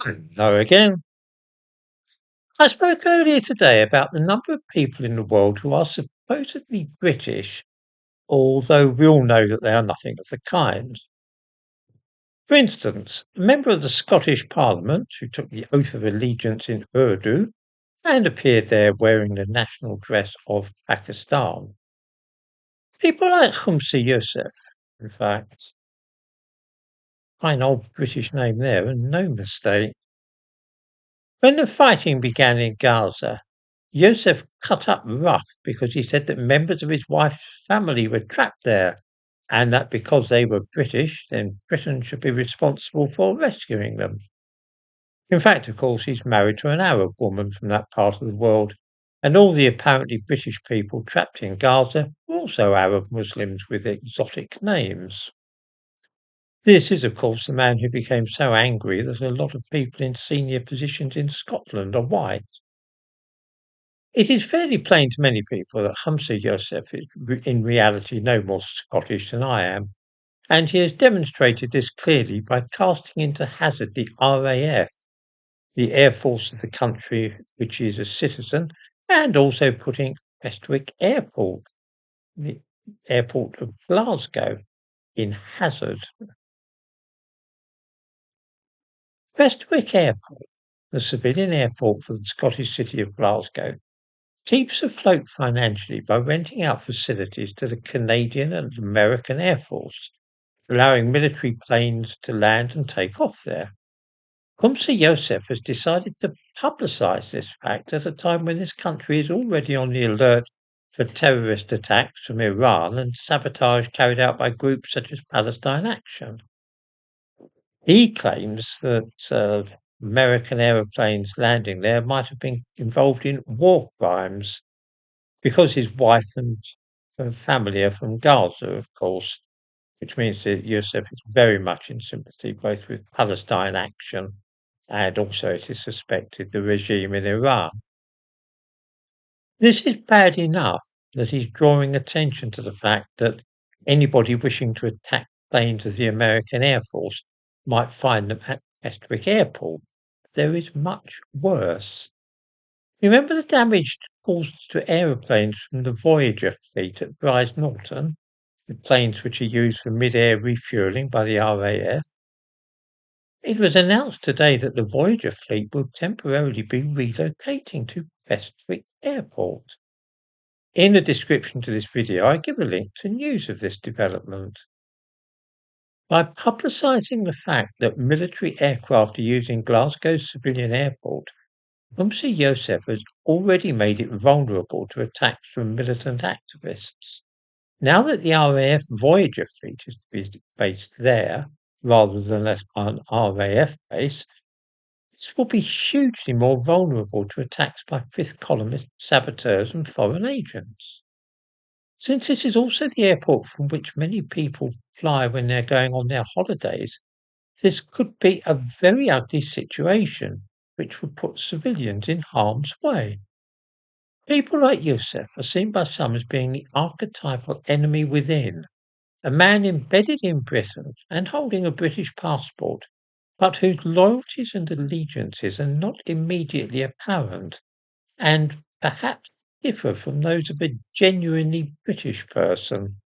Hello again. I spoke earlier today about the number of people in the world who are supposedly British, although we all know that they are nothing of the kind. For instance, a member of the Scottish Parliament who took the oath of allegiance in Urdu and appeared there wearing the national dress of Pakistan. People like Humza Yousaf, in fact. Fine old British name there, and no mistake. When the fighting began in Gaza, Yosef cut up rough because he said that members of his wife's family were trapped there, and that because they were British, then Britain should be responsible for rescuing them. In fact, of course, he's married to an Arab woman from that part of the world, and all the apparently British people trapped in Gaza were also Arab Muslims with exotic names. This is, of course, the man who became so angry that a lot of people in senior positions in Scotland are white. It is fairly plain to many people that Humza Yousaf is in reality no more Scottish than I am, and he has demonstrated this clearly by casting into hazard the RAF, the Air Force of the country which he is a citizen, and also putting Prestwick Airport, the airport of Glasgow, in hazard. Prestwick Airport, the civilian airport for the Scottish city of Glasgow, keeps afloat financially by renting out facilities to the Canadian and American Air Force, allowing military planes to land and take off there. Humza Yousaf has decided to publicise this fact at a time when this country is already on the alert for terrorist attacks from Iran and sabotage carried out by groups such as Palestine Action. He claims that American aeroplanes landing there might have been involved in war crimes because his wife and her family are from Gaza, of course, which means that Yusuf is very much in sympathy both with Palestine Action and also, it is suspected, the regime in Iran. This is bad enough that he's drawing attention to the fact that anybody wishing to attack planes of the American Air Force might find them at Prestwick Airport. There is much worse. Remember the damage caused to aeroplanes from the Voyager Fleet at Brize Norton, the planes which are used for mid-air refueling by the RAF? It was announced today that the Voyager Fleet will temporarily be relocating to Prestwick Airport. In the description to this video, I give a link to news of this development. By publicising the fact that military aircraft are using Glasgow's civilian airport, Humza Yousaf has already made it vulnerable to attacks from militant activists. Now that the RAF Voyager fleet is to be based there, rather than at an RAF base, this will be hugely more vulnerable to attacks by fifth columnist saboteurs and foreign agents. Since this is also the airport from which many people fly when they're going on their holidays, this could be a very ugly situation which would put civilians in harm's way. People like Youssef are seen by some as being the archetypal enemy within, a man embedded in Britain and holding a British passport, but whose loyalties and allegiances are not immediately apparent and perhaps differ from those of a genuinely British person.